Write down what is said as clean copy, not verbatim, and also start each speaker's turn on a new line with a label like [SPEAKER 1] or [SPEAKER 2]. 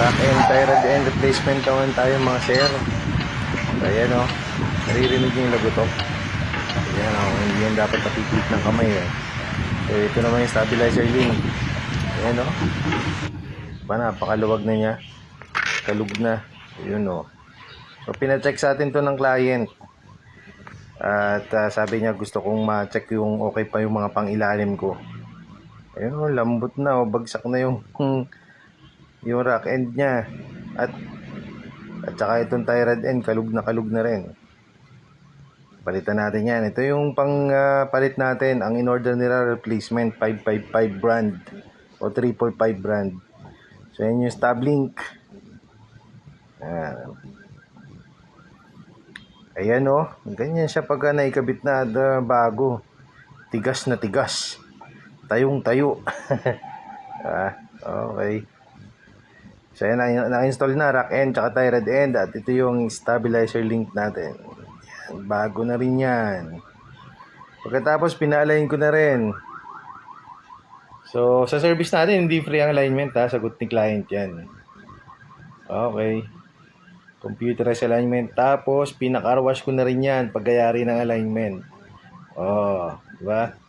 [SPEAKER 1] Rack and tie rod end replacement naman tayo mga sir. Ayan o. Naririnig niyo yung lagotok. Ayan o. Hindi yan dapat napipit ng kamay eh. So ito naman yung stabilizer link. Ayan o. Napakaluwag na niya. Kalug na. Ayun o. So pina-check sa atin to ng client. At sabi niya gusto kong ma-check yung okay pa yung mga pang-ilalim ko. Ayun o. Lambot na o. Bagsak na yung rack end niya. At saka itong tie rod end, kalug na rin. Palitan natin yan. Ito yung pang palit natin. Ang in-order nila replacement 555 brand o 345 brand. So yan yung stab link. Ayan o. Ganyan siya pagka naikabit na bago. Tigas na tigas. Tayong tayo. Okay. So yan, na-install na rack end tsaka tie rod end. At ito yung stabilizer link natin. Bago na rin yan. Pagkatapos pinalayin ko na rin. So sa service natin hindi free ang alignment ha. Sagot ni client yan. Okay. Computerized alignment. Tapos pinaka-wash ko na rin yan paggayari ng alignment. Diba?